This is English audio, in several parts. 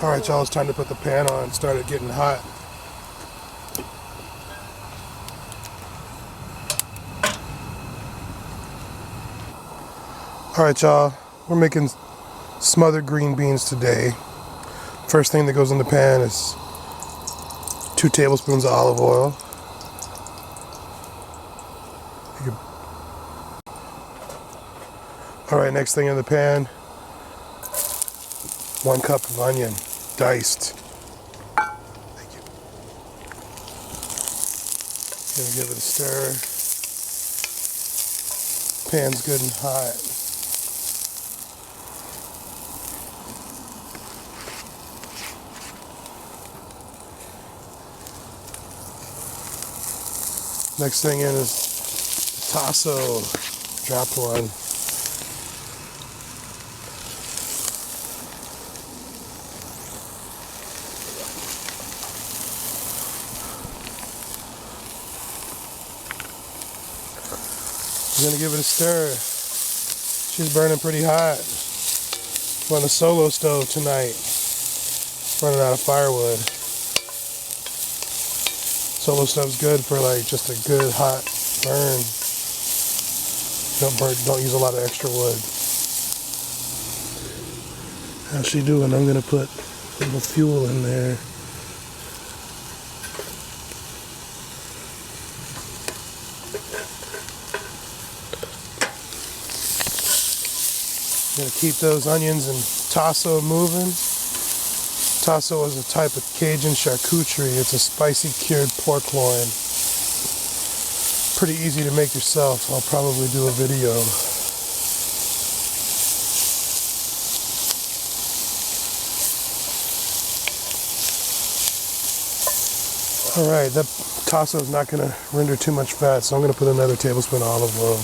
Alright y'all, it's time to put the pan on. It started getting hot. Alright y'all, we're making smothered green beans today. First thing that goes in the pan is 2 tablespoons of olive oil. Alright, next thing in the pan, 1 cup of onion, diced. Thank you. Gonna give it a stir. Pan's good and hot. Next thing in is tasso, dropped one. We're gonna give it a stir. She's burning pretty hot. We're on a solo stove tonight. Running out of firewood. Solo stove's good for like just a good hot burn. Don't use a lot of extra wood. How's she doing? I'm gonna put a little fuel in there. Gonna keep those onions and tasso moving. Tasso is a type of Cajun charcuterie. It's a spicy cured pork loin. Pretty easy to make yourself. I'll probably do a video. Alright, that tasso is not gonna render too much fat, so I'm gonna put another tablespoon of olive oil.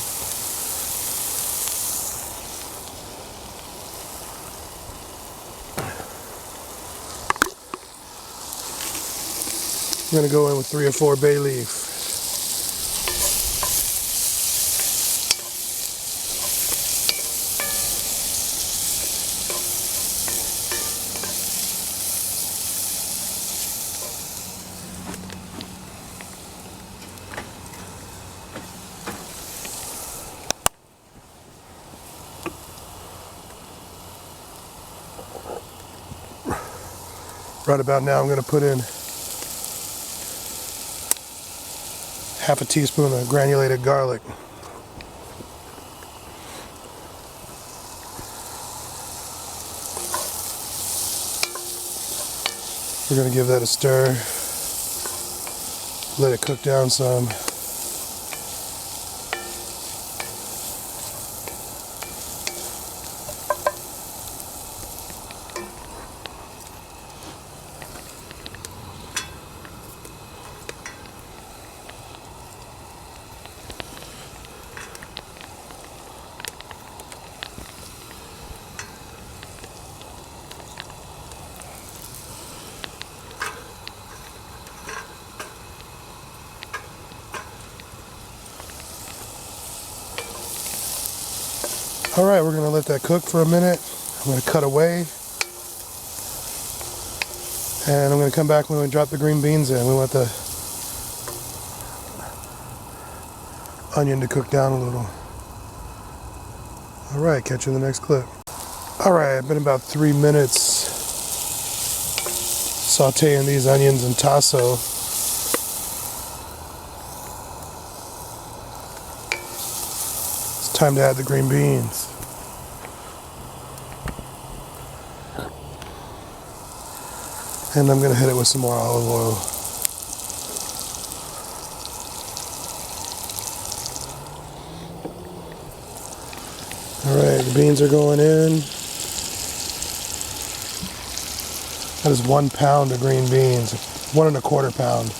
I'm going to go in with 3 or 4 bay leaf. Right about now I'm going to put in half a teaspoon of granulated garlic. We're going to give that a stir. Let it cook down some. Alright, we're going to let that cook for a minute. I'm going to cut away. And I'm going to come back when we drop the green beans in. We want the onion to cook down a little. Alright, catch you in the next clip. Alright, it's been about 3 minutes sauteing these onions and tasso. It's time to add the green beans. And I'm going to hit it with some more olive oil. Alright, the beans are going in. That is 1 pound of green beans. 1 1/4 pound.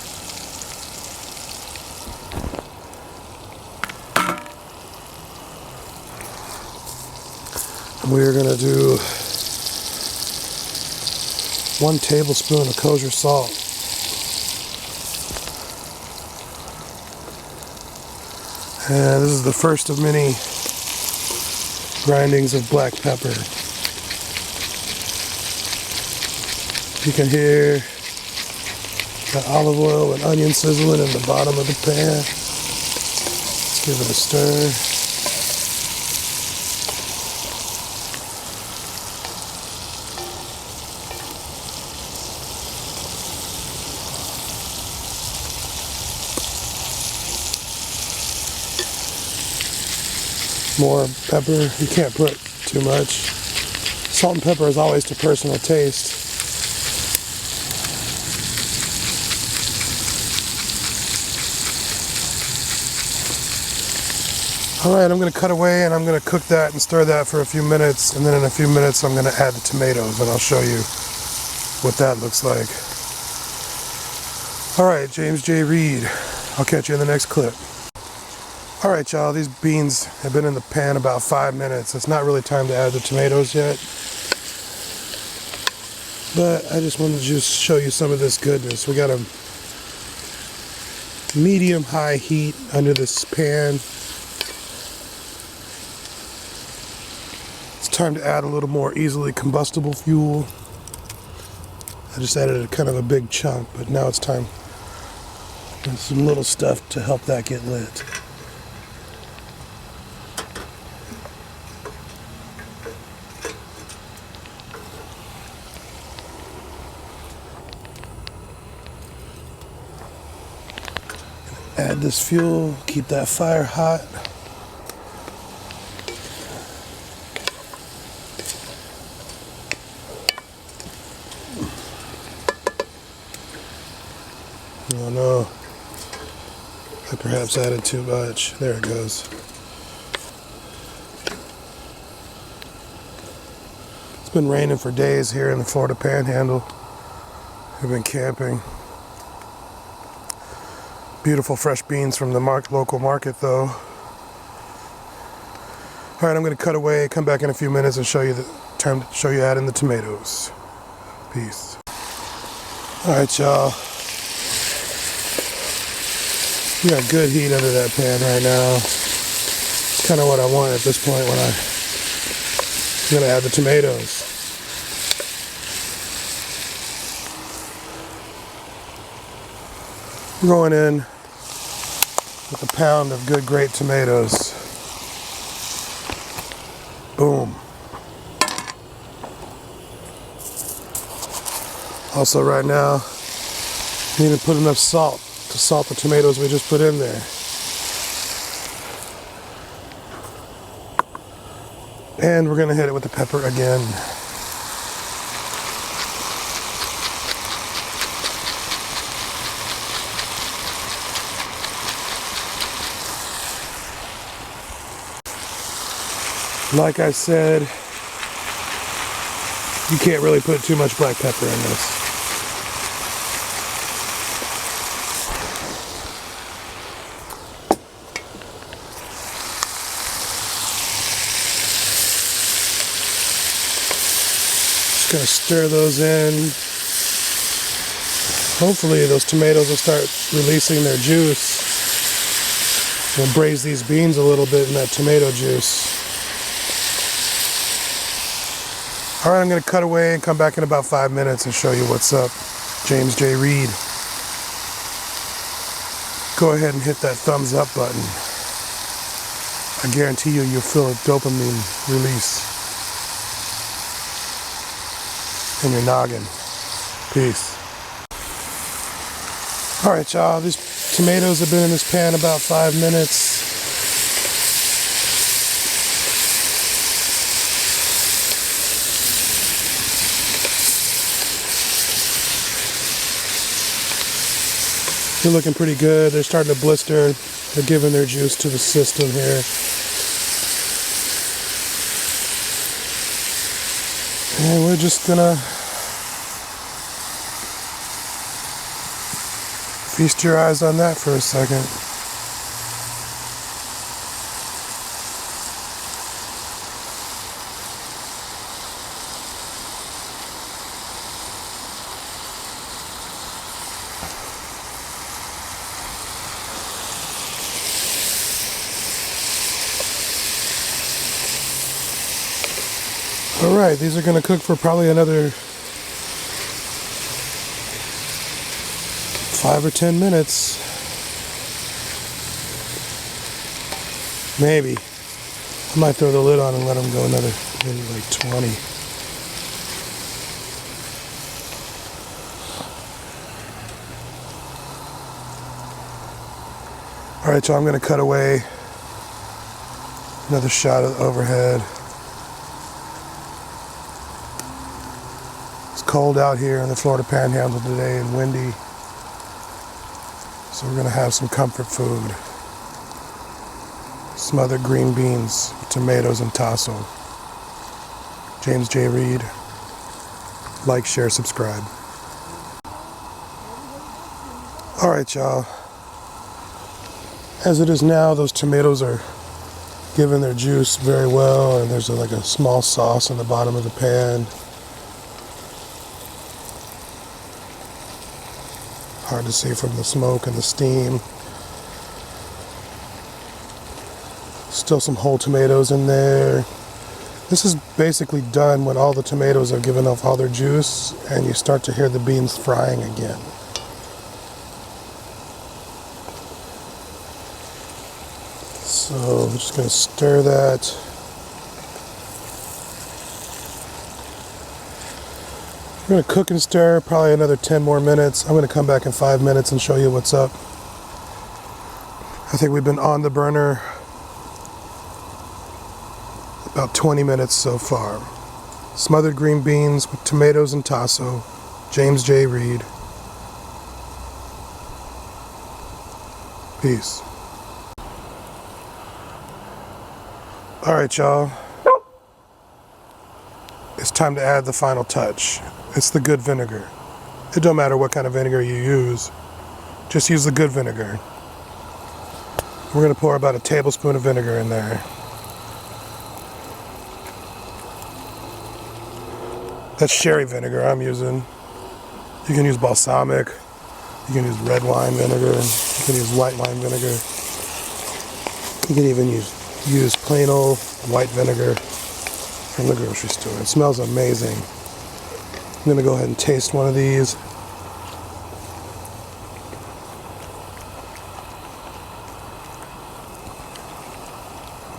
And we are going to do 1 tablespoon of kosher salt. And this is the first of many grindings of black pepper. You can hear the olive oil and onion sizzling in the bottom of the pan. Let's give it a stir. More pepper. You can't put too much. Salt and pepper is always to personal taste. Alright, I'm going to cut away and I'm going to cook that and stir that for a few minutes, and then in a few minutes I'm going to add the tomatoes and I'll show you what that looks like. Alright, James J. Reed. I'll catch you in the next clip. Alright y'all, these beans have been in the pan about 5 minutes. It's not really time to add the tomatoes yet, but I just wanted to just show you some of this goodness. We got a medium-high heat under this pan. It's time to add a little more easily combustible fuel. I just added a kind of a big chunk, but now it's time for some little stuff to help that get lit. Add this fuel, keep that fire hot. Oh no, I perhaps added too much. There it goes. It's been raining for days here in the Florida Panhandle. We've been camping. Beautiful fresh beans from the local market though. Alright, I'm going to cut away, come back in a few minutes and show you adding the tomatoes. Peace. Alright y'all. We got good heat under that pan right now. It's kind of what I want at this point when I'm going to add the tomatoes. I'm going in with a pound of good grape tomatoes. Boom. Also right now, you need to put enough salt to salt the tomatoes we just put in there. And we're going to hit it with the pepper again. Like I said, you can't really put too much black pepper in this. Just gonna stir those in. Hopefully those tomatoes will start releasing their juice. We'll braise these beans a little bit in that tomato juice. Alright, I'm going to cut away and come back in about 5 minutes and show you what's up. James J. Reed. Go ahead and hit that thumbs up button. I guarantee you'll feel a dopamine release in your noggin. Peace. Alright y'all, these tomatoes have been in this pan about 5 minutes. They're looking pretty good. They're starting to blister. They're giving their juice to the system here. And we're just gonna feast your eyes on that for a second. Alright, these are going to cook for probably another 5 or 10 minutes. Maybe. I might throw the lid on and let them go another maybe like 20. Alright, so I'm going to cut away another shot of the overhead. It's cold out here in the Florida Panhandle today and windy. So we're going to have some comfort food. Smothered green beans with tomatoes and tasso. James J. Reed. Like, share, subscribe. Alright, y'all. As it is now, those tomatoes are giving their juice very well, and there's like a small sauce in the bottom of the pan. Hard to see from the smoke and the steam. Still some whole tomatoes in there. This is basically done when all the tomatoes have given off all their juice and you start to hear the beans frying again. So I'm just going to stir that. We're going to cook and stir probably another 10 more minutes. I'm going to come back in 5 minutes and show you what's up. I think we've been on the burner about 20 minutes so far. Smothered green beans with tomatoes and tasso. James J. Reed. Peace. Alright, y'all. It's time to add the final touch. It's the good vinegar. It don't matter what kind of vinegar you use. Just use the good vinegar. We're going to pour about a tablespoon of vinegar in there. That's sherry vinegar I'm using. You can use balsamic. You can use red wine vinegar. You can use white wine vinegar. You can even use plain old white vinegar from the grocery store. It smells amazing. I'm going to go ahead and taste one of these.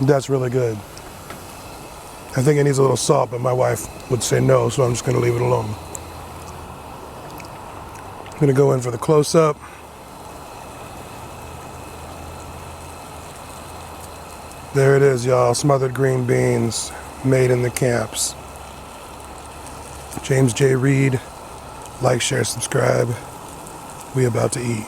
That's really good. I think it needs a little salt, but my wife would say no, so I'm just going to leave it alone. I'm going to go in for the close-up. There it is, y'all. Smothered green beans made in the camps. James J. Reed. Like, share, subscribe. We about to eat.